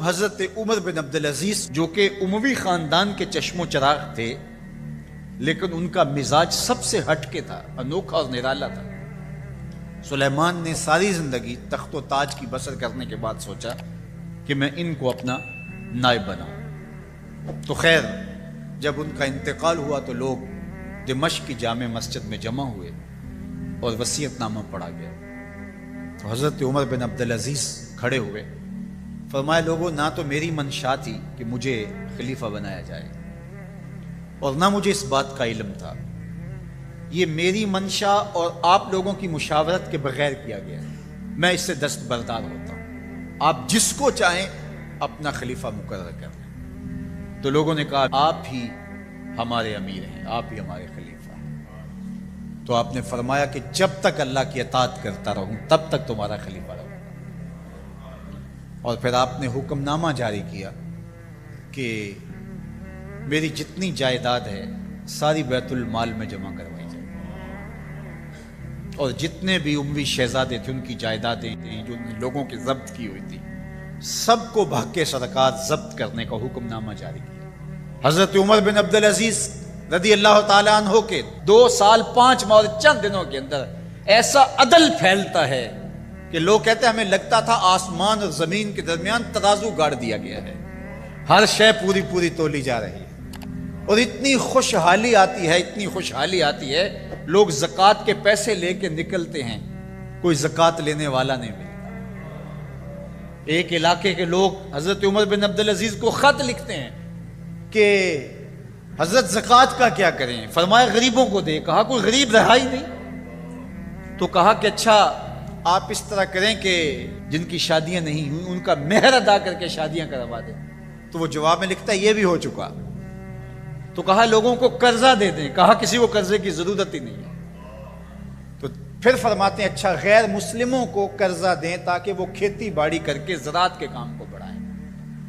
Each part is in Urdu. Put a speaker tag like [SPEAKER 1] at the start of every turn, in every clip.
[SPEAKER 1] حضرت عمر بن عبدالعزیز جو کہ اموی خاندان کے چشم و چراغ تھے، لیکن ان کا مزاج سب سے ہٹ کے تھا، انوکھا اور نرالا تھا۔ سلیمان نے ساری زندگی تخت و تاج کی بسر کرنے کے بعد سوچا کہ میں ان کو اپنا نائب بناؤں۔ تو خیر، جب ان کا انتقال ہوا تو لوگ دمشق کی جامع مسجد میں جمع ہوئے اور وصیت نامہ پڑھا گیا۔ تو حضرت عمر بن عبدالعزیز کھڑے ہوئے، فرمایا لوگوں، نہ تو میری منشا تھی کہ مجھے خلیفہ بنایا جائے اور نہ مجھے اس بات کا علم تھا، یہ میری منشا اور آپ لوگوں کی مشاورت کے بغیر کیا گیا ہے، میں اس سے دستبردار ہوتا ہوں، آپ جس کو چاہیں اپنا خلیفہ مقرر کر لیں۔ تو لوگوں نے کہا آپ ہی ہمارے امیر ہیں، آپ ہی ہمارے خلیفہ ہیں۔ تو آپ نے فرمایا کہ جب تک اللہ کی اطاعت کرتا رہوں تب تک تمہارا خلیفہ رہوں۔ اور پھر آپ نے حکم نامہ جاری کیا کہ میری جتنی جائیداد ہے ساری بیت المال میں جمع کروائی جائے، اور جتنے بھی اموی شہزادے تھے ان کی جائیدادیں تھیں جو لوگوں کی ضبط کی ہوئی تھی، سب کو بھگ کے سرکار ضبط کرنے کا حکم نامہ جاری کیا۔ حضرت عمر بن عبدالعزیز رضی اللہ تعالیٰ عنہ کے 2 سال 5 ماہ اور چند دنوں کے اندر ایسا عدل پھیلتا ہے کہ لوگ کہتے ہیں ہمیں لگتا تھا آسمان اور زمین کے درمیان ترازو گاڑ دیا گیا ہے، ہر شے پوری پوری تولی جا رہی ہے، اور اتنی خوشحالی آتی ہے، اتنی خوشحالی آتی ہے، لوگ زکوٰۃ کے پیسے لے کے نکلتے ہیں، کوئی زکوٰۃ لینے والا نہیں ملتا۔ ایک علاقے کے لوگ حضرت عمر بن عبدالعزیز کو خط لکھتے ہیں کہ حضرت زکوٰۃ کا کیا کریں؟ فرمایا غریبوں کو دے۔ کہا کوئی غریب رہا ہی نہیں، تو کہا کہ اچھا آپ اس طرح کریں کہ جن کی شادیاں نہیں ہوئی ان کا مہر ادا کر کے شادیاں کروا دیں۔ تو وہ جواب میں لکھتا ہے یہ بھی ہو چکا۔ تو کہا لوگوں کو قرضہ دے دیں۔ کہا کسی کو قرضے کی ضرورت ہی نہیں ہے۔ تو پھر فرماتے ہیں اچھا غیر مسلموں کو قرضہ دیں تاکہ وہ کھیتی باڑی کر کے زراعت کے کام کو بڑھائیں۔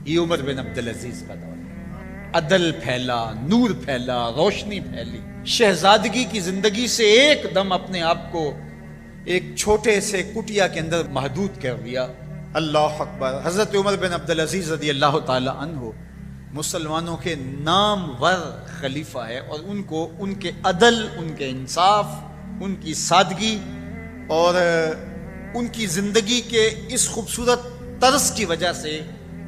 [SPEAKER 1] یہ عمر بن عبدالعزیز کا دور ہے۔ عدل پھیلا، نور پھیلا، روشنی پھیلی، شہزادگی کی زندگی سے ایک دم اپنے آپ کو ایک چھوٹے سے کٹیا کے اندر محدود کر دیا۔ اللہ اکبر۔ حضرت عمر بن عبدالعزیز رضی اللہ تعالی عنہ مسلمانوں کے نامور خلیفہ ہے، اور ان کو ان کے عدل، ان کے انصاف، ان کی سادگی اور ان کی زندگی کے اس خوبصورت طرز کی وجہ سے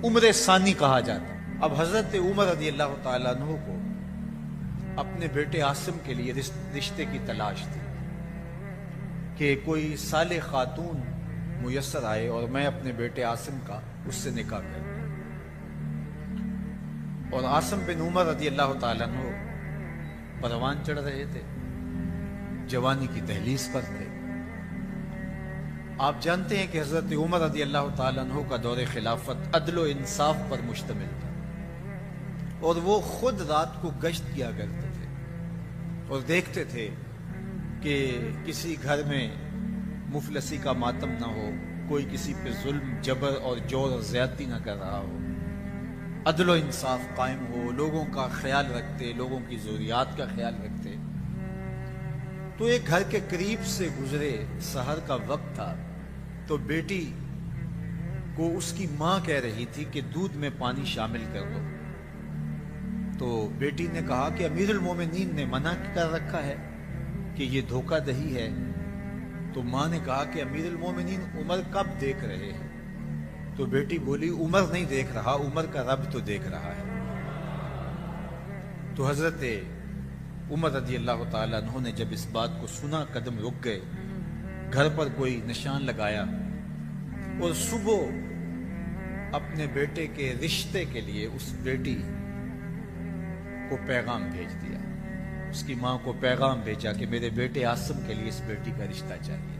[SPEAKER 1] عمر ثانی کہا جاتا ہے۔ اب حضرت عمر رضی اللہ تعالیٰ عنہ کو اپنے بیٹے عاصم کے لیے رشتے کی تلاش تھی کہ کوئی صالح خاتون میسر آئے اور میں اپنے بیٹے عاصم کا اس سے نکاح کروں۔ اور عاصم بن عمر رضی اللہ تعالیٰ عنہ پروان چڑھ رہے تھے، جوانی کی دہلیز پر تھے۔ آپ جانتے ہیں کہ حضرت عمر رضی اللہ تعالیٰ عنہ کا دور خلافت عدل و انصاف پر مشتمل تھا، اور وہ خود رات کو گشت کیا کرتے تھے اور دیکھتے تھے کہ کسی گھر میں مفلسی کا ماتم نہ ہو، کوئی کسی پہ ظلم، جبر اور جور اور زیادتی نہ کر رہا ہو، عدل و انصاف قائم ہو، لوگوں کا خیال رکھتے، لوگوں کی ضروریات کا خیال رکھتے۔ تو ایک گھر کے قریب سے گزرے، سحر کا وقت تھا، تو بیٹی کو اس کی ماں کہہ رہی تھی کہ دودھ میں پانی شامل کر دو۔ تو بیٹی نے کہا کہ امیر المومنین نے منع کر رکھا ہے کہ یہ دھوکہ دہی ہے۔ تو ماں نے کہا کہ امیر المومنین عمر کب دیکھ رہے ہیں؟ تو بیٹی بولی عمر نہیں دیکھ رہا، عمر کا رب تو دیکھ رہا ہے۔ تو حضرت عمر رضی اللہ تعالیٰ عنہ نے جب اس بات کو سنا قدم رک گئے، گھر پر کوئی نشان لگایا، اور صبح اپنے بیٹے کے رشتے کے لیے اس بیٹی کو پیغام بھیج دیا، اس کی ماں کو پیغام بھیجا کہ میرے بیٹے عاصم کے لیے اس بیٹی کا رشتہ چاہیے۔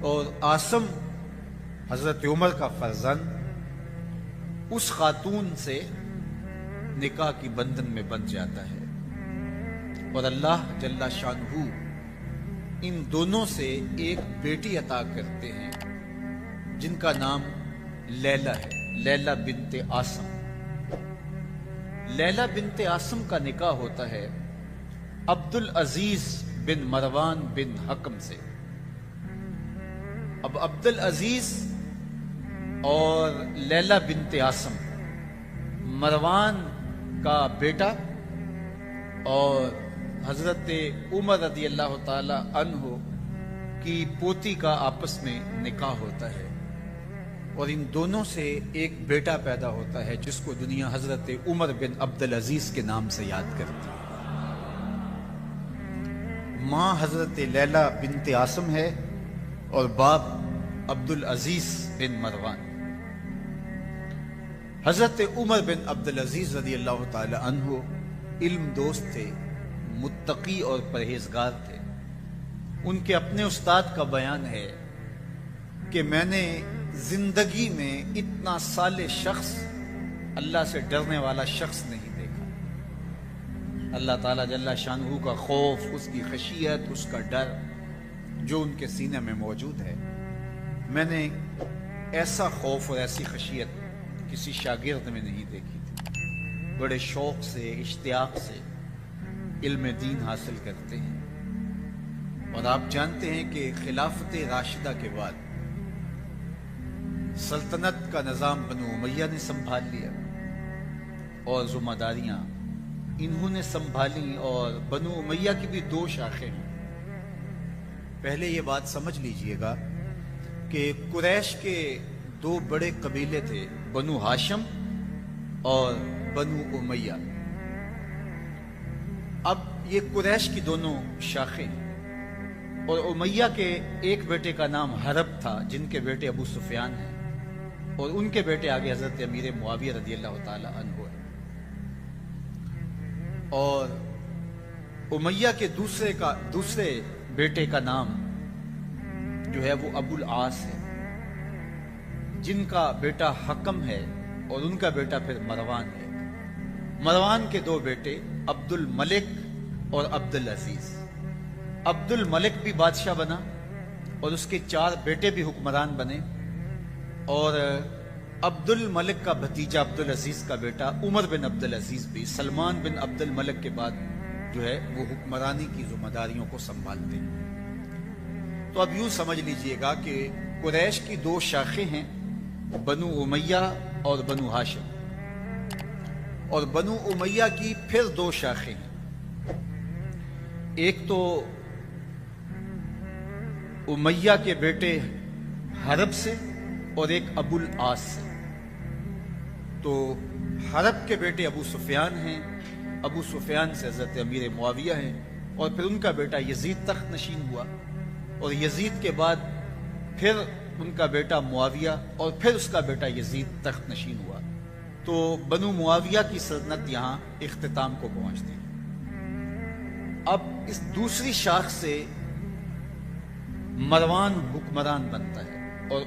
[SPEAKER 1] اور عاصم حضرت عمر کا فرزند اس خاتون سے نکاح کی بندھن میں بندھ جاتا ہے، اور اللہ جل شانہ ان دونوں سے ایک بیٹی عطا کرتے ہیں جن کا نام لیلہ ہے، لیلہ بنت عاصم۔ لیلہ بنت عاصم کا نکاح ہوتا ہے عبدالعزیز بن مروان بن حکم سے۔ اب عبدالعزیز اور لیلہ بنت عاصم مروان کا بیٹا اور حضرت عمر رضی اللہ تعالی عنہ کی پوتی کا آپس میں نکاح ہوتا ہے، اور ان دونوں سے ایک بیٹا پیدا ہوتا ہے جس کو دنیا حضرت عمر بن عبدالعزیز کے نام سے یاد کرتی ہے۔ ماں حضرت لیلہ بنت عاصم ہے اور باپ عبدالعزیز بن مروان۔ حضرت عمر بن عبدالعزیز رضی اللہ تعالی عنہ علم دوست تھے، متقی اور پرہیزگار تھے۔ ان کے اپنے استاد کا بیان ہے کہ میں نے زندگی میں اتنا صالح شخص، اللہ سے ڈرنے والا شخص نہیں دیکھا۔ اللہ تعالیٰ جل شانہ کا خوف، اس کی خشیت، اس کا ڈر جو ان کے سینے میں موجود ہے، میں نے ایسا خوف اور ایسی خشیت کسی شاگرد میں نہیں دیکھی تھی۔ بڑے شوق سے، اشتیاق سے علم دین حاصل کرتے ہیں، اور آپ جانتے ہیں کہ خلافت راشدہ کے بعد سلطنت کا نظام بنو امیہ نے سنبھال لیا اور ذمہ داریاں انہوں نے سنبھالی، اور بنو امیہ کی بھی دو شاخیں ہیں۔ پہلے یہ بات سمجھ لیجئے گا کہ قریش کے دو بڑے قبیلے تھے، بنو ہاشم اور بنو امیہ۔ اب یہ قریش کی دونوں شاخیں، اور امیہ کے ایک بیٹے کا نام حرب تھا جن کے بیٹے ابو سفیان ہیں، اور ان کے بیٹے آگے حضرت امیر معاویہ رضی اللہ تعالی عنہ ہے۔ اور امیہ کے دوسرے بیٹے کا نام جو ہے وہ ابو العاص ہے، جن کا بیٹا حکم ہے، اور ان کا بیٹا پھر مروان ہے۔ مروان کے دو بیٹے عبد الملک اور عبد العزیز۔ عبد الملک بھی بادشاہ بنا اور اس کے 4 بیٹے بھی حکمران بنے، اور عبد الملک کا بھتیجا عبد العزیز کا بیٹا عمر بن عبد العزیز بھی سلمان بن عبد الملک کے بعد جو ہے وہ حکمرانی کی ذمہ داریوں کو سنبھالتے ہیں۔ تو اب یوں سمجھ لیجئے گا کہ قریش کی 2 شاخیں ہیں، بنو امیہ اور بنو ہاشم، اور بنو امیہ کی پھر 2 شاخیں ہیں، ایک تو امیہ کے بیٹے حرب سے اور ایک ابو العاص سے۔ تو حرب کے بیٹے ابو سفیان ہیں، ابو سفیان سے حضرت امیر معاویہ ہیں، اور پھر ان کا بیٹا یزید تخت نشین ہوا، اور یزید کے بعد پھر ان کا بیٹا معاویہ، اور پھر اس کا بیٹا یزید تخت نشین ہوا۔ تو بنو معاویہ کی سلطنت یہاں اختتام کو پہنچتی ہے۔ اب اس دوسری شاخ سے مروان حکمران بنتا ہے، اور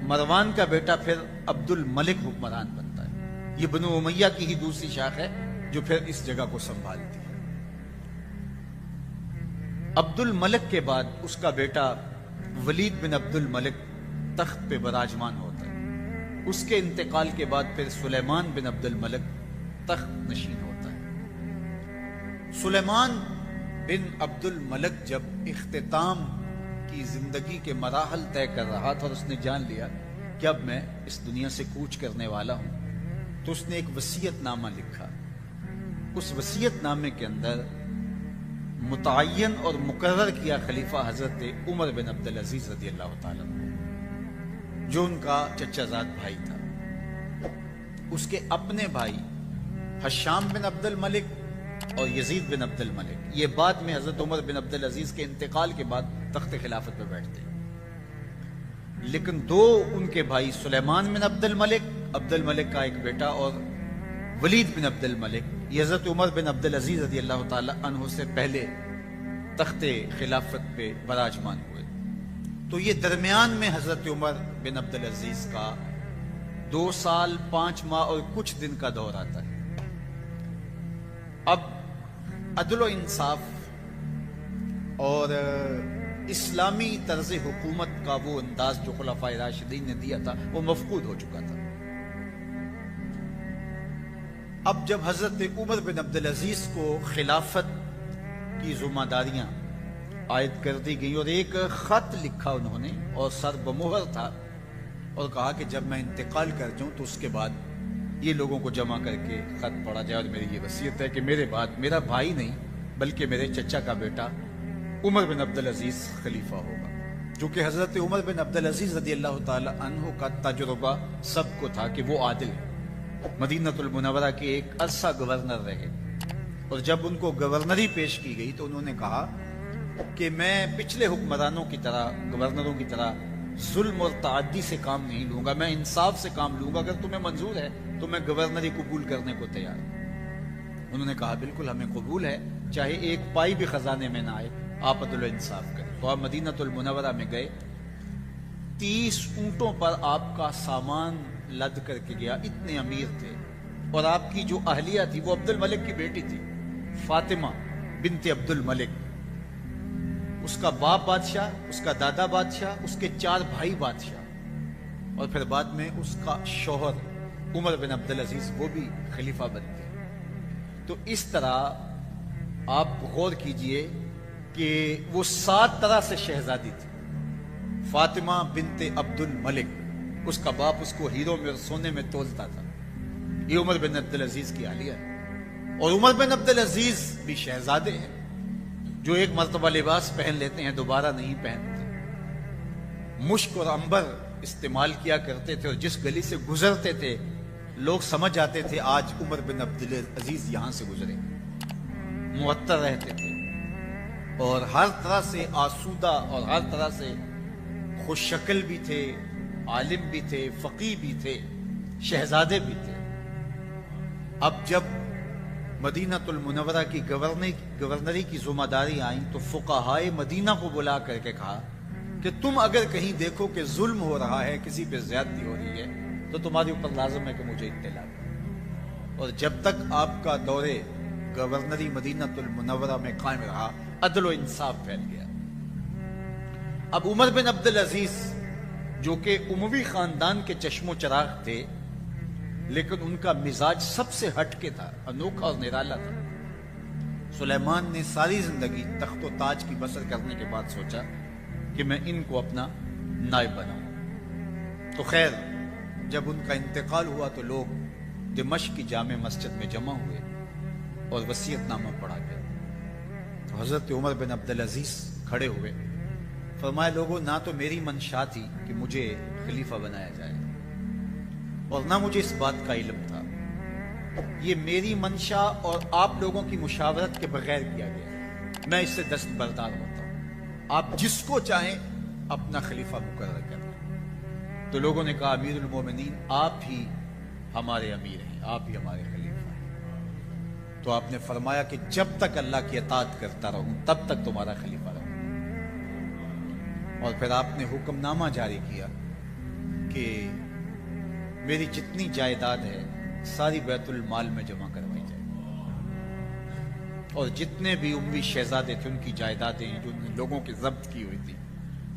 [SPEAKER 1] مروان کا بیٹا پھر عبد الملک حکمران بنتا ہے۔ یہ بنو امیہ کی ہی دوسری شاخ ہے جو پھر اس جگہ کو سنبھالتی ہے۔ عبد الملک کے بعد اس کا بیٹا ولید بن عبد الملک تخت پہ براجمان ہوتا ہے۔ اس کے انتقال کے بعد پھر سلیمان بن عبد الملک تخت نشین ہوتا ہے۔ سلیمان بن عبد الملک جب اختتام کی زندگی کے مراحل طے کر رہا تھا اور اس نے جان لیا کہ اب میں اس دنیا سے کوچ کرنے والا ہوں، تو اس نے ایک وصیت نامہ لکھا۔ اس وصیت نامے کے اندر متعین اور مقرر کیا خلیفہ حضرت عمر بن عبدالعزیز رضی اللہ تعالیٰ عنہ، جو ان کا چچا زاد بھائی تھا۔ اس کے اپنے بھائی ہشام بن عبد الملک اور یزید بن عبد الملک، یہ بعد میں حضرت عمر بن عبدالعزیز کے انتقال کے بعد تخت خلافت پہ بیٹھتے ہیں، لیکن 2 ان کے بھائی سلیمان بن عبد الملک کا ایک بیٹا، اور ولید بن عبد الملک، یہ حضرت عمر بن عبدالعزیز رضی اللہ تعالی عنہ سے پہلے تخت خلافت پہ براجمان ہوئے۔ تو یہ درمیان میں حضرت عمر بن عبدالعزیز کا 2 سال 5 ماہ اور کچھ دن کا دور آتا ہے۔ اب عدل و انصاف اور اسلامی طرز حکومت کا وہ انداز جو خلفائے راشدین نے دیا تھا وہ مفقود ہو چکا تھا۔ اب جب حضرت عمر بن عبدالعزیز کو خلافت کی ذمہ داریاں عائد کر دی گئی اور ایک خط لکھا انہوں نے اور سر بمہر تھا اور کہا کہ جب میں انتقال کر جاؤں تو اس کے بعد یہ لوگوں کو جمع کر کے خط پڑھا جائے، اور میری یہ وصیت ہے کہ میرے بعد میرا بھائی نہیں بلکہ میرے چچا کا بیٹا عمر بن عبدالعزیز خلیفہ ہوگا، جو کہ حضرت عمر بن عبدالعزیز رضی اللہ تعالی عنہ کا تجربہ سب کو تھا کہ وہ عادل ہے، مدینہ المنورہ کے ایک عرصہ گورنر رہے، اور جب ان کو گورنری پیش کی گئی تو انہوں نے کہا کہ میں پچھلے حکمرانوں کی طرح، گورنروں کی طرح ظلم اور تعدی سے کام نہیں لوں گا، میں انصاف سے کام لوں گا، اگر تمہیں منظور ہے تو میں گورنری قبول کرنے کو تیار ہوں۔ انہوں نے کہا بالکل ہمیں قبول ہے، چاہے ایک پائی بھی خزانے میں نہ آئے، آپ عدل و انصاف کریں۔ تو آپ مدینہ المنورہ میں گئے، 30 اونٹوں پر آپ کا سامان لد کر کے گیا، اتنے امیر تھے، اور آپ کی جو اہلیہ تھی وہ عبد الملک کی بیٹی تھی، فاطمہ بنت عبد الملک، اس کا باپ بادشاہ، اس کا دادا بادشاہ، اس کے 4 بھائی بادشاہ، اور پھر بعد میں اس کا شوہر عمر بن عبدالعزیز وہ بھی خلیفہ بنتے ہیں۔ تو اس طرح آپ غور کیجئے کہ وہ 7 طرح سے شہزادی تھی۔ فاطمہ بنت عبد الملک، اس کا باپ اس کو ہیروں میں اور سونے میں تولتا تھا، یہ عمر بن عبدالعزیز کی اہلیہ ہے، اور عمر بن عبدالعزیز بھی شہزادے ہیں جو ایک مرتبہ لباس پہن لیتے ہیں دوبارہ نہیں پہنتے، مشک اور عنبر استعمال کیا کرتے تھے، اور جس گلی سے گزرتے تھے لوگ سمجھ جاتے تھے آج عمر بن عبدالعزیز یہاں سے گزرے، معطر رہتے تھے، اور ہر طرح سے آسودہ اور ہر طرح سے خوش شکل بھی تھے، عالم بھی تھے، فقیہ بھی تھے، شہزادے بھی تھے۔ اب جب مدینہ المنورہ کی گورنری کی ذمہ داری آئیں تو فقہائے مدینہ کو بلا کر کے کہا کہ تم اگر کہیں دیکھو کہ ظلم ہو رہا ہے، کسی پہ زیادتی ہو رہی ہے، تو تمہارے اوپر لازم ہے کہ مجھے اطلاع دو۔ اور جب تک آپ کا دور گورنری مدینہ المنورہ میں قائم رہا، عدل و انصاف پھیل گیا۔ اب عمر بن عبدالعزیز جو کہ اموی خاندان کے چشم و چراغ تھے، لیکن ان کا مزاج سب سے ہٹ کے تھا، انوکھا اور نرالا تھا۔ سلیمان نے ساری زندگی تخت و تاج کی بسر کرنے کے بعد سوچا کہ میں ان کو اپنا نائب بناؤں۔ تو خیر جب ان کا انتقال ہوا تو لوگ دمشق کی جامع مسجد میں جمع ہوئے اور وصیت نامہ پڑھا گیا۔ تو حضرت عمر بن عبدالعزیز کھڑے ہوئے، فرمایا لوگوں، نہ تو میری منشا تھی کہ مجھے خلیفہ بنایا جائے، اور نہ مجھے اس بات کا علم تھا، یہ میری منشا اور آپ لوگوں کی مشاورت کے بغیر کیا گیا، میں اس سے دستبردار ہوتا ہوں، آپ جس کو چاہیں اپنا خلیفہ مقرر کریں۔ تو لوگوں نے کہا امیر المومنین آپ ہی ہمارے امیر ہیں، آپ ہی ہمارے خلیفہ ہیں۔ تو آپ نے فرمایا کہ جب تک اللہ کی اطاعت کرتا رہوں تب تک تمہارا خلیفہ رہوں۔ اور پھر آپ نے حکم نامہ جاری کیا کہ میری جتنی جائیداد ہے ساری بیت المال میں جمع کروائی جائے، اور جتنے بھی اموی شہزادے تھے ان کی جائیدادیں جو لوگوں کی ضبط کی ہوئی تھی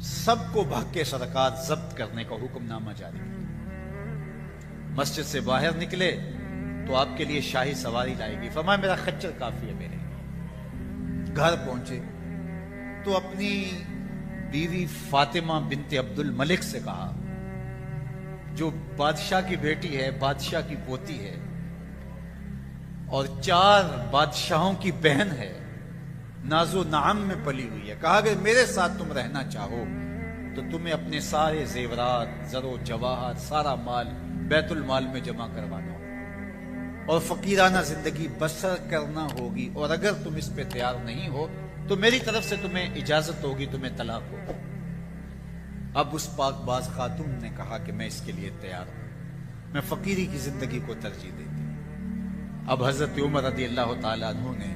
[SPEAKER 1] سب کو بھگ کے سرکار ضبط کرنے کا حکم نامہ جاری کیا۔ مسجد سے باہر نکلے تو آپ کے لیے شاہی سواری لائے گی، فرمایا میرا خچر کافی ہے میرے۔ گھر پہنچے تو اپنی بیوی فاطمہ بنت عبد الملک سے کہا، جو بادشاہ کی بیٹی ہے، بادشاہ کی پوتی ہے، اور 4 بادشاہوں کی بہن ہے، ناز و نعم میں پلی ہوئی ہے، کہا کہ میرے ساتھ تم رہنا چاہو تو تمہیں اپنے سارے زیورات، زر و جواہر، سارا مال بیت المال میں جمع کروانا ہوگا، اور فقیرانہ زندگی بسر کرنا ہوگی، اور اگر تم اس پہ تیار نہیں ہو تو میری طرف سے تمہیں اجازت ہوگی، تمہیں طلاق ہوگی۔ اب اس پاک باز خاتون نے کہا کہ میں اس کے لیے تیار ہوں، میں فقیری کی زندگی کو ترجیح دیتی ہوں۔ اب حضرت عمر رضی اللہ تعالیٰ عنہ نے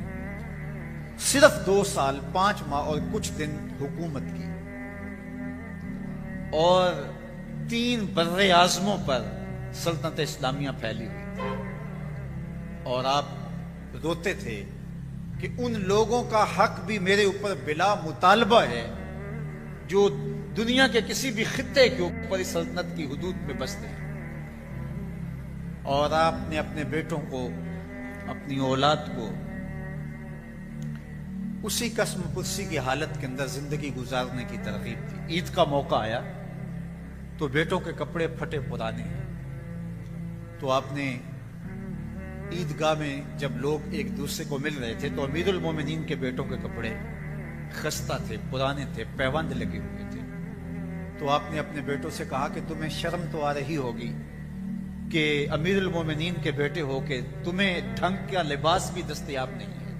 [SPEAKER 1] صرف 2 سال 5 ماہ اور کچھ دن حکومت کی، اور 3 بر اعظموں پر سلطنت اسلامیہ پھیلی ہوئی تھی، اور آپ روتے تھے کہ ان لوگوں کا حق بھی میرے اوپر بلا مطالبہ ہے جو دنیا کے کسی بھی خطے کے اوپر اس سلطنت کی حدود میں بستے ہیں۔ اور آپ نے اپنے بیٹوں کو، اپنی اولاد کو اسی قسم پرسی کی حالت کے اندر زندگی گزارنے کی ترغیب دی۔ عید کا موقع آیا تو بیٹوں کے کپڑے پھٹے پرانے ہیں. تو آپ نے عیدگاہ میں جب لوگ ایک دوسرے کو مل رہے تھے تو امیر المومنین کے بیٹوں کے کپڑے خستہ تھے, پرانے تھے, پیوند لگے ہوئے تھے. تو آپ نے اپنے بیٹوں سے کہا کہ تمہیں شرم تو آ رہی ہوگی کہ امیر المومنین کے بیٹے ہو کے تمہیں ڈھنگ کا لباس بھی دستیاب نہیں ہے.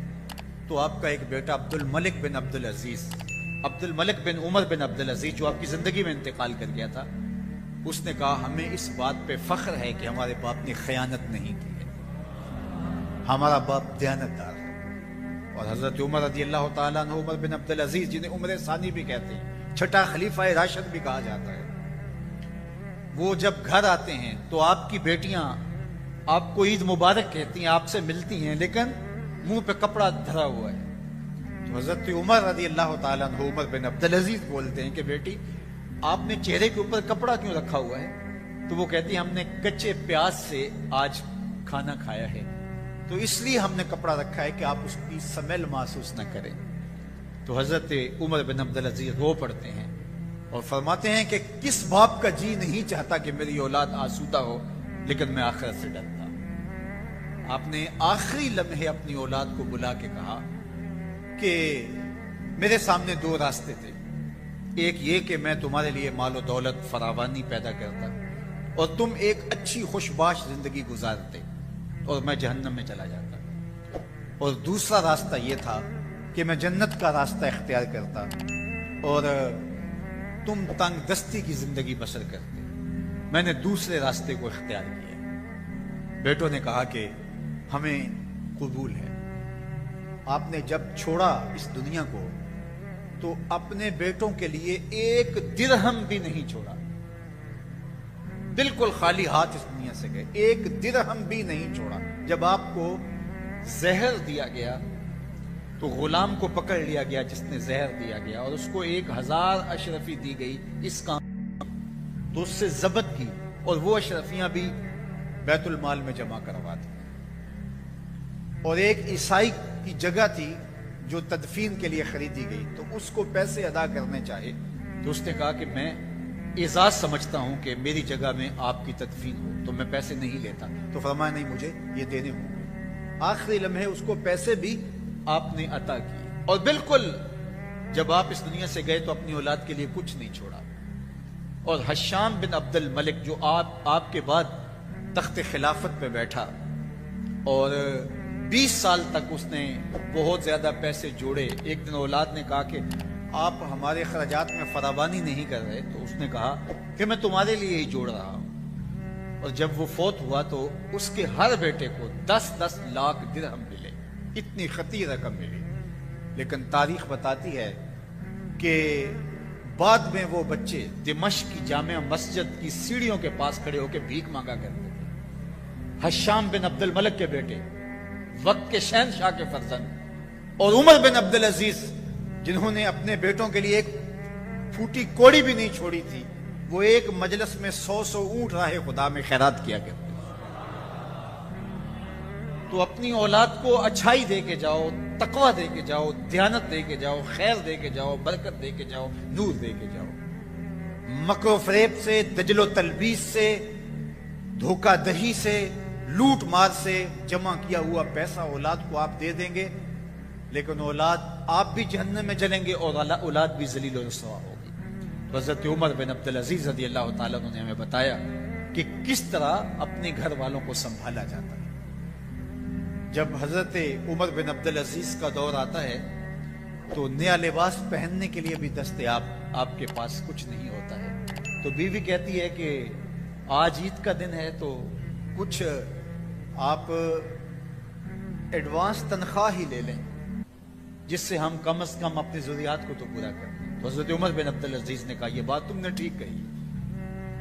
[SPEAKER 1] تو آپ کا ایک بیٹا عبد الملک بن عبد العزیز, عبد الملک بن عمر بن عبد العزیز, جو آپ کی زندگی میں انتقال کر گیا تھا, اس نے کہا ہمیں اس بات پہ فخر ہے کہ ہمارے باپ نے خیانت نہیں کی ہے, ہمارا باپ دیانتدار ہے. اور حضرت عمر رضی اللہ تعالیٰ عنہ, عمر بن عبد العزیز جنہیں عمر ثانی بھی کہتے ہیں, چھٹا خلیفہ راشد بھی کہا جاتا ہے, وہ جب گھر آتے ہیں تو آپ کی بیٹیاں آپ کو عید مبارک کہتی ہیں, آپ سے ملتی ہیں, لیکن منہ پہ کپڑا دھرا ہوا ہے. تو حضرت عمر رضی اللہ تعالیٰ عنہ, عمر بن عبد العزیز بولتے ہیں کہ بیٹی آپ نے چہرے کے اوپر کپڑا کیوں رکھا ہوا ہے؟ تو وہ کہتی ہیں ہم نے کچے پیاز سے آج کھانا کھایا ہے, تو اس لیے ہم نے کپڑا رکھا ہے کہ آپ اس کی سمیل محسوس نہ کریں. تو حضرت عمر بن عبد العزیز رو پڑتے ہیں اور فرماتے ہیں کہ کس باپ کا جی نہیں چاہتا کہ میری اولاد آسودہ ہو, لیکن میں آخرت سے ڈرتا. آپ نے آخری لمحے اپنی اولاد کو بلا کے کہا کہ میرے سامنے دو راستے تھے, ایک یہ کہ میں تمہارے لیے مال و دولت فراوانی پیدا کرتا اور تم ایک اچھی خوشباش زندگی گزارتے اور میں جہنم میں چلا جاتا, اور دوسرا راستہ یہ تھا کہ میں جنت کا راستہ اختیار کرتا اور تم تنگ دستی کی زندگی بسر کرتے. میں نے دوسرے راستے کو اختیار کیا. بیٹوں نے کہا کہ ہمیں قبول ہے. آپ نے جب چھوڑا اس دنیا کو تو اپنے بیٹوں کے لیے ایک درہم بھی نہیں چھوڑا, بالکل خالی ہاتھ اس دنیا سے گئے, ایک درہم بھی نہیں چھوڑا. جب آپ کو زہر دیا گیا تو غلام کو پکڑ لیا گیا جس نے زہر دیا گیا, اور اس کو 1000 اشرفی دی گئی اس کام, تو اس سے ضبط کی, اور وہ اشرفیاں بھی بیت المال میں جمع کروا دی. اور ایک عیسائی کی جگہ تھی جو تدفین کے لیے خریدی گئی, تو اس کو پیسے ادا کرنے چاہے تو اس نے کہا کہ میں اعزاز سمجھتا ہوں کہ میری جگہ میں آپ کی تدفین ہو, تو میں پیسے نہیں لیتا. تو فرمایا نہیں, مجھے یہ دینے ہوں گے. آخری لمحے اس کو پیسے بھی آپ نے عطا کیے, اور بالکل جب آپ اس دنیا سے گئے تو اپنی اولاد کے لیے کچھ نہیں چھوڑا. اور حشام بن عبد الملک جو آپ کے بعد تخت خلافت پہ بیٹھا اور 20 سال تک اس نے بہت زیادہ پیسے جوڑے, ایک دن اولاد نے کہا کہ آپ ہمارے خراجات میں فراوانی نہیں کر رہے, تو اس نے کہا کہ میں تمہارے لیے ہی جوڑ رہا ہوں. اور جب وہ فوت ہوا تو اس کے ہر بیٹے کو 10-10 لاکھ درہم ملے, اتنی خطیر رقم ملی. لیکن تاریخ بتاتی ہے کہ بعد میں وہ بچے دمشق کی جامع مسجد کی سیڑھیوں کے پاس کھڑے ہو کے بھیک مانگا کرتے تھے. حشام بن عبد الملک کے بیٹے, وقت کے شہنشاہ کے فرزند, اور عمر بن عبد العزیز جنہوں نے اپنے بیٹوں کے لیے ایک پھوٹی کوڑی بھی نہیں چھوڑی تھی, وہ ایک مجلس میں 100 اونٹ راہ خدا میں خیرات کیا کرتے. تو اپنی اولاد کو اچھائی دے کے جاؤ, تقوی دے کے جاؤ, دیانت دے کے جاؤ, خیر دے کے جاؤ, برکت دے کے جاؤ, نور دے کے جاؤ. مکر و فریب سے, دجل و تلبیس سے, دھوکہ دہی سے, لوٹ مار سے جمع کیا ہوا پیسہ اولاد کو آپ دے دیں گے, لیکن اولاد آپ بھی جہنم میں جلیں گے اور اولاد بھی ذلیل و رسوا ہوگی. تو حضرت عمر بن عبد العزیز رضی اللہ تعالیٰ عنہ نے ہمیں بتایا کہ کس طرح اپنے گھر والوں کو سنبھالا جاتا ہے. جب حضرت عمر بن عبد العزیز کا دور آتا ہے تو نیا لباس پہننے کے لیے بھی دستیاب آپ کے پاس کچھ نہیں ہوتا ہے. تو بیوی کہتی ہے کہ آج عید کا دن ہے تو کچھ آپ ایڈوانس تنخواہ ہی لے لیں جس سے ہم کم از کم اپنی ضروریات کو تو پورا کریں. تو حضرت عمر بن عبد العزیز نے کہا یہ بات تم نے ٹھیک کہی.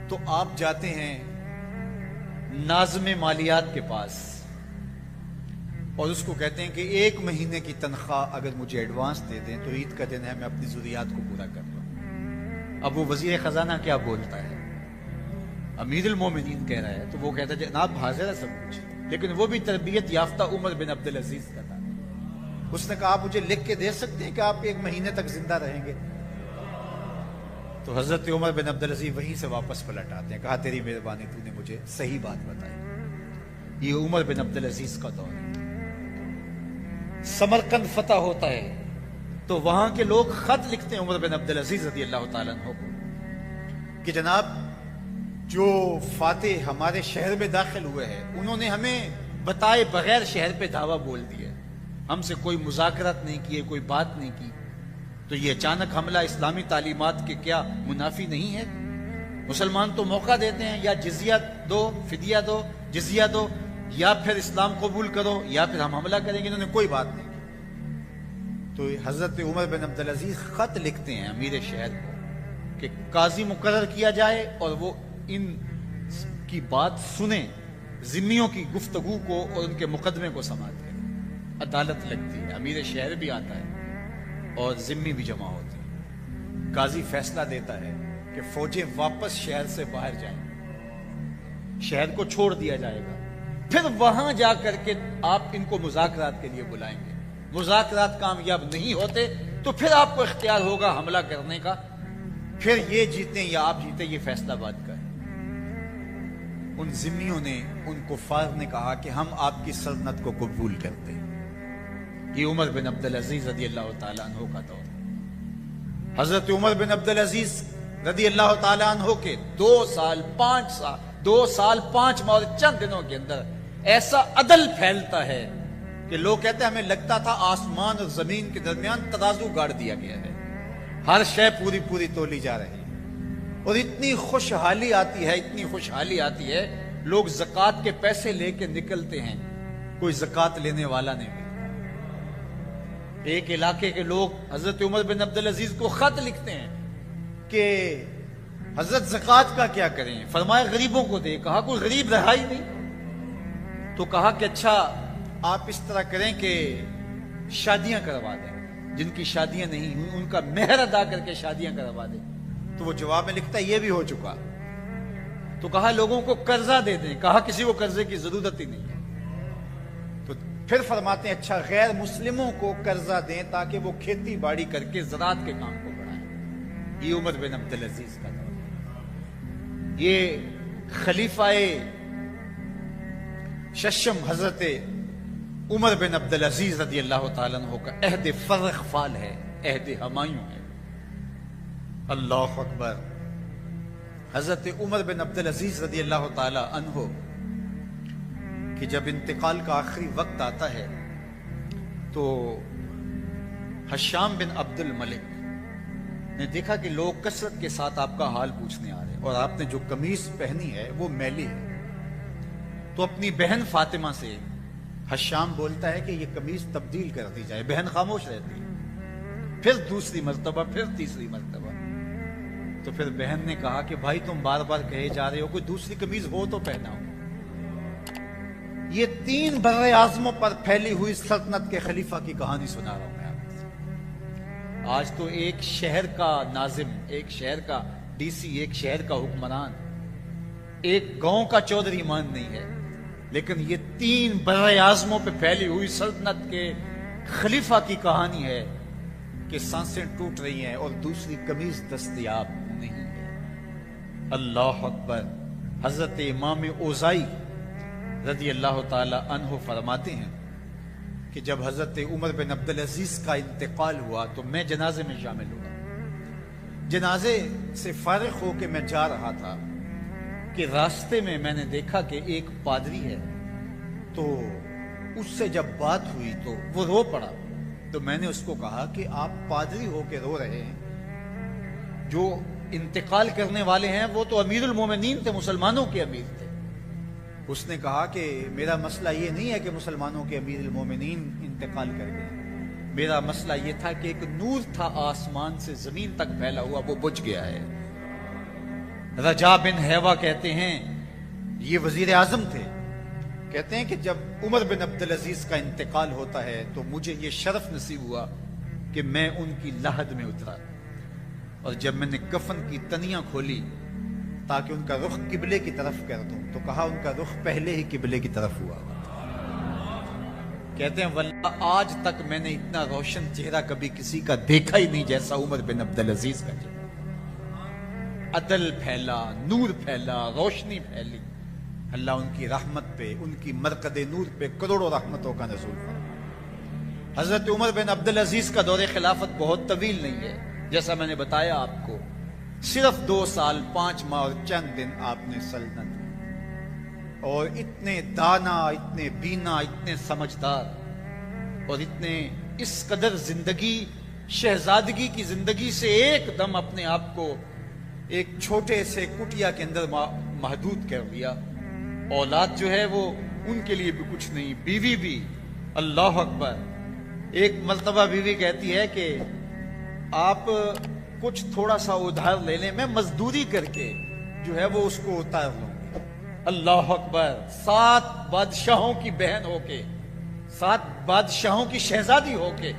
[SPEAKER 1] تو آپ جاتے ہیں ناظم مالیات کے پاس اور اس کو کہتے ہیں کہ 1 مہینے کی تنخواہ اگر مجھے ایڈوانس دے دیں تو عید کا دن ہے, میں اپنی ضروریات کو پورا کر لوں. اب وہ وزیر خزانہ کیا بولتا ہے؟ امیر المومنین کہہ رہا ہے, تو وہ کہتا ہے جناب حاضر ہے سب کچھ, لیکن وہ بھی تربیت یافتہ عمر بن عبد العزیز کا تھا. اس نے کہا آپ مجھے لکھ کے دے سکتے ہیں کہ آپ 1 مہینے تک زندہ رہیں گے؟ تو حضرت عمر بن عبدالعزیز وہیں سے واپس پلٹ آتے ہیں. کہا تیری مہربانی، تو نے مجھے صحیح بات بتائی. یہ عمر بن عبدالعزیز کا دور ہے. سمرقند فتح ہوتا ہے تو وہاں کے لوگ خط لکھتے ہیں عمر بن عبدالعزیز رضی اللہ تعالیٰ عنہ کو کہ جناب جو فاتح ہمارے شہر میں داخل ہوئے ہیں انہوں نے ہمیں بتائے بغیر شہر پہ دھاوا بول دیا، ہم سے کوئی مذاکرات نہیں کیے، کوئی بات نہیں کی، تو یہ اچانک حملہ اسلامی تعلیمات کے کیا منافی نہیں ہے؟ مسلمان تو موقع دیتے ہیں، یا جزیہ دو، فدیہ دو، جزیہ دو، یا پھر اسلام قبول کرو یا پھر ہم حملہ کریں گے. انہوں نے کوئی بات نہیں کی. تو حضرت عمر بن عبدالعزیز خط لکھتے ہیں امیر شہر کو کہ قاضی مقرر کیا جائے اور وہ ان کی بات سنیں، ذمیوں کی گفتگو کو اور ان کے مقدمے کو سماعت کریں. عدالت لگتی ہے، امیر شہر بھی آتا ہے اور ذمی بھی جمع ہوتے ہیں. قاضی فیصلہ دیتا ہے کہ فوجیں واپس شہر سے باہر جائیں، شہر کو چھوڑ دیا جائے گا. پھر وہاں جا کر کے آپ ان کو مذاکرات کے لیے بلائیں گے. مذاکرات کامیاب نہیں ہوتے تو پھر آپ کو اختیار ہوگا حملہ کرنے کا. پھر یہ جیتیں یا آپ جیتے، یہ فیصلہ بات کا ہے. ان ذمیوں نے، ان کفار نے کہا کہ ہم آپ کی سلطنت کو قبول کرتے ہیں. یہ عمر بن عبدالعزیز رضی اللہ تعالیٰ عنہ کا دور. حضرت عمر بن عبدالعزیز رضی اللہ تعالیٰ عنہ کے 2 سال 5 ماہ اور چند دنوں کے اندر ایسا عدل پھیلتا ہے کہ لوگ کہتے ہیں ہمیں لگتا تھا آسمان اور زمین کے درمیان ترازو گاڑ دیا گیا ہے، ہر شے پوری تولی جا رہی ہے. اور اتنی خوشحالی آتی ہے لوگ زکوٰۃ کے پیسے لے کے نکلتے ہیں، کوئی زکوٰۃ لینے والا نہیں ملتا. ایک علاقے کے لوگ حضرت عمر بن عبدالعزیز کو خط لکھتے ہیں کہ حضرت زکوٰۃ کا کیا کریں؟ فرمایا غریبوں کو دے. کہا کوئی غریب رہا ہی نہیں. تو کہا کہ اچھا آپ اس طرح کریں کہ شادیاں کروا دیں، جن کی شادیاں نہیں ہوئی ان کا مہر ادا کر کے شادیاں کروا دیں. تو وہ جواب میں لکھتا ہے یہ بھی ہو چکا. تو کہا لوگوں کو قرضہ دے دیں. کہا کسی کو قرضے کی ضرورت ہی نہیں ہے. تو پھر فرماتے ہیں اچھا غیر مسلموں کو قرضہ دیں تاکہ وہ کھیتی باڑی کر کے زراعت کے کام کو بڑھائیں. یہ عمر بن عبدالعزیز کا دور. یہ خلیفہ ششم حضرت عمر بن عبدالعزیز رضی اللہ تعالیٰ عنہ کا عہد فرخ فال ہے، عہد ہمایوں ہے. اللہ اکبر. حضرت عمر بن عبدالعزیز رضی اللہ تعالیٰ عنہ کہ جب انتقال کا آخری وقت آتا ہے تو حشام بن عبد الملک نے دیکھا کہ لوگ کثرت کے ساتھ آپ کا حال پوچھنے آ رہے ہیں اور آپ نے جو قمیص پہنی ہے وہ میلی ہے. تو اپنی بہن فاطمہ سے حشام بولتا ہے کہ یہ قمیص تبدیل کر دی جائے. بہن خاموش رہتی ہے. پھر دوسری مرتبہ، پھر تیسری مرتبہ. تو پھر بہن نے کہا کہ بھائی تم بار بار کہے جا رہے ہو، کوئی دوسری قمیص ہو تو پہنا ہو. یہ 3 بر اعظموں پر پھیلی ہوئی سلطنت کے خلیفہ کی کہانی سنا رہا ہوں میں آپ سے. آج تو ایک شہر کا ناظم، ایک شہر کا ڈی سی، ایک شہر کا حکمران، ایک گاؤں کا چودھری مان نہیں ہے، لیکن یہ 3 بر اعظموں پہ پھیلی ہوئی سلطنت کے خلیفہ کی کہانی ہے کہ سانسیں ٹوٹ رہی ہیں اور دوسری قمیص دستیاب نہیں ہے. اللہ اکبر. حضرت امام اوزائی رضی اللہ تعالی عنہ فرماتے ہیں کہ جب حضرت عمر بن عبدالعزیز کا انتقال ہوا تو میں جنازے میں شامل ہوا. جنازے سے فارغ ہو کے میں جا رہا تھا کہ راستے میں میں نے دیکھا کہ ایک پادری ہے. تو اس سے جب بات ہوئی تو وہ رو پڑا. تو میں نے اس کو کہا کہ آپ پادری ہو کے رو رہے ہیں، جو انتقال کرنے والے ہیں وہ تو امیر المومنین تھے، مسلمانوں کے امیر تھے. اس نے کہا کہ میرا مسئلہ یہ نہیں ہے کہ مسلمانوں کے امیر المومنین انتقال کر گئے، میرا مسئلہ یہ تھا کہ ایک نور تھا آسمان سے زمین تک پھیلا ہوا، وہ بجھ گیا ہے. رجا بن حیوہ کہتے ہیں، یہ وزیر اعظم تھے، کہتے ہیں کہ جب عمر بن عبدالعزیز کا انتقال ہوتا ہے تو مجھے یہ شرف نصیب ہوا کہ میں ان کی لحد میں اترا، اور جب میں نے کفن کی تنیاں کھولی تاکہ ان کا رخ قبلے کی طرف کر دوں تو کہا ان کا رخ پہلے ہی قبلے کی طرف ہوا. کہتے ہیں واللہ آج تک میں نے اتنا روشن چہرہ کبھی کسی کا دیکھا ہی نہیں جیسا عمر بن عبدالعزیز کا چہرہ. عدل پھیلا، نور پھیلا، روشنی پھیلی، اللہ ان کی رحمت پہ، ان کی مرقد نور پہ کروڑوں رحمتوں کا نزول فرمائے۔ حضرت عمر بن عبدالعزیز کا دور خلافت بہت طویل نہیں ہے، جیسا میں نے بتایا آپ کو، صرف 2 سال 5 ماہ اور چند دن آپ نے سلطنت کی، اور اتنے دانا، اتنے بینا، اتنے سمجھدار، اور اتنے اس قدر زندگی، شہزادگی کی زندگی سے ایک دم اپنے آپ کو ایک چھوٹے سے کٹیا کے اندر محدود کر دیا۔ اولاد جو ہے وہ ان کے لیے بھی کچھ نہیں، بیوی بھی، اللہ اکبر، ایک مرتبہ بیوی کہتی ہے کہ آپ کچھ تھوڑا سا ادھار لے لیں، میں مزدوری کر کے جو ہے وہ اس کو اتار لوں گی۔ اللہ اکبر، 7 بادشاہوں کی بہن ہو کے، 7 بادشاہوں کی شہزادی ہو کے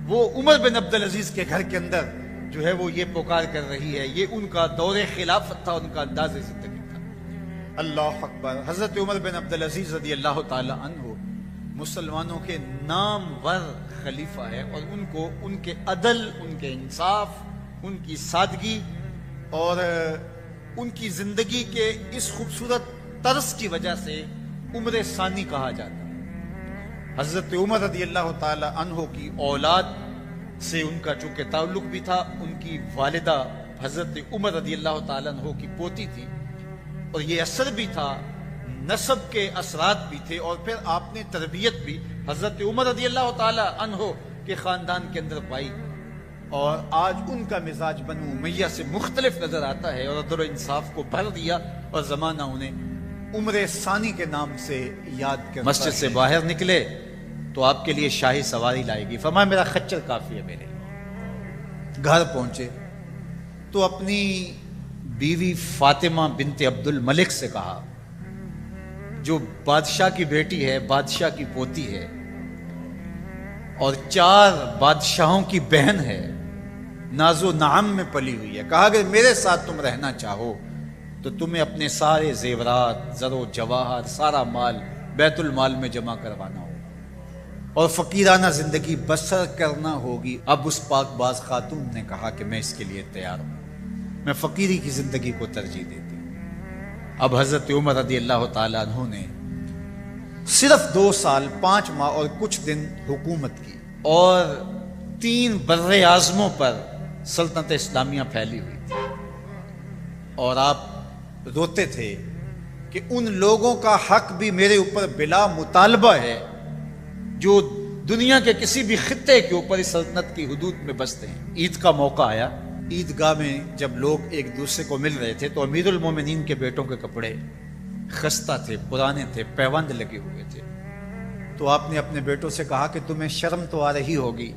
[SPEAKER 1] وہ عمر بن عبدالعزیز کے گھر کے اندر جو ہے وہ یہ پکار کر رہی ہے۔ یہ ان کا دور خلافت تھا، ان کا انداز زندگی تھا۔ اللہ اکبر۔ حضرت عمر بن عبدالعزیز رضی اللہ تعالی عنہ مسلمانوں کے نامور خلیفہ ہے، اور ان کو ان کے عدل، ان کے انصاف، ان کی سادگی اور ان کی زندگی کے اس خوبصورت طرز کی وجہ سے عمر ثانی کہا جاتا ہے۔ حضرت عمر رضی اللہ تعالی عنہ کی اولاد سے ان کا چونکہ تعلق بھی تھا، ان کی والدہ حضرت عمر رضی اللہ تعالی عنہ کی پوتی تھی، اور یہ اثر بھی تھا، نسب کے اثرات بھی تھے، اور پھر آپ نے تربیت بھی حضرت عمر رضی اللہ تعالی عنہ کے خاندان کے اندر پائی، اور آج ان کا مزاج بنو امیہ سے مختلف نظر آتا ہے، اور عدل و انصاف کو بھر دیا، اور زمانہ انہیں عمر ثانی کے نام سے یاد کرتا ہے۔ مسجد سے باہر نکلے تو آپ کے لیے شاہی سواری لائے گی، فرمایا میرا خچر کافی ہے میرے۔ گھر پہنچے تو اپنی بیوی فاطمہ بنت عبد الملک سے کہا، جو بادشاہ کی بیٹی ہے، بادشاہ کی پوتی ہے، اور 4 بادشاہوں کی بہن ہے، ناز و نعم میں پلی ہوئی ہے، کہا کہ میرے ساتھ تم رہنا چاہو تو تمہیں اپنے سارے زیورات، زر و جواہر، سارا مال بیت المال میں جمع کروانا ہوگا، اور فقیرانہ زندگی بسر کرنا ہوگی۔ اب اس پاک باز خاتون نے کہا کہ میں اس کے لیے تیار ہوں، میں فقیری کی زندگی کو ترجیح دیتی ہوں۔ اب حضرت عمر رضی اللہ تعالیٰ عنہ نے صرف 2 سال 5 ماہ اور کچھ دن حکومت کی، اور 3 بر اعظموں پر سلطنت اسلامیہ پھیلی ہوئی تھی، اور آپ روتے تھے کہ ان لوگوں کا حق بھی میرے اوپر بلا مطالبہ ہے جو دنیا کے کسی بھی خطے کے اوپر اس سلطنت کی حدود میں بستے ہیں۔ عید کا موقع آیا، عیدگاہ میں جب لوگ ایک دوسرے کو مل رہے تھے تو امیر المومنین کے بیٹوں کے کپڑے خستہ تھے، پرانے تھے، پیوند لگے ہوئے تھے، تو آپ نے اپنے بیٹوں سے کہا کہ تمہیں شرم تو آ رہی ہوگی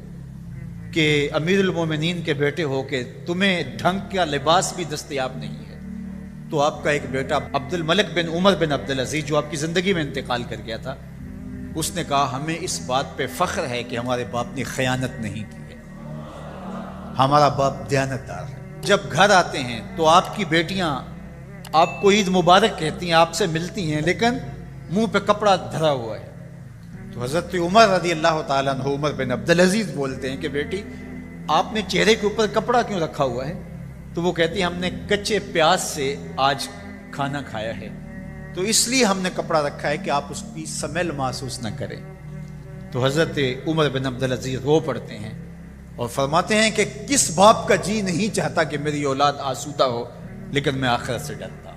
[SPEAKER 1] کہ امیر المومنین کے بیٹے ہو کے تمہیں ڈھنگ کا لباس بھی دستیاب نہیں ہے۔ تو آپ کا ایک بیٹا عبد الملک بن عمر بن عبدالعزیز، جو آپ کی زندگی میں انتقال کر گیا تھا، اس نے کہا ہمیں اس بات پہ فخر ہے کہ ہمارے باپ نے خیانت نہیں کی ہے، ہمارا باپ دیانتدار ہے۔ جب گھر آتے ہیں تو آپ کی بیٹیاں آپ کو عید مبارک کہتی ہیں، آپ سے ملتی ہیں، لیکن منہ پہ کپڑا دھرا ہوا ہے۔ تو حضرت عمر رضی اللہ تعالیٰ عنہ عمر بن عبدالعزیز بولتے ہیں کہ بیٹی آپ نے چہرے کے اوپر کپڑا کیوں رکھا ہوا ہے؟ تو وہ کہتی ہیں ہم نے کچے پیاز سے آج کھانا کھایا ہے، تو اس لیے ہم نے کپڑا رکھا ہے کہ آپ اس کی سمیل محسوس نہ کریں۔ تو حضرت عمر بن عبدالعزیز رو پڑتے ہیں اور فرماتے ہیں کہ کس باپ کا جی نہیں چاہتا کہ میری اولاد آسودہ ہو، لیکن میں آخرت سے ڈرتا ہوں۔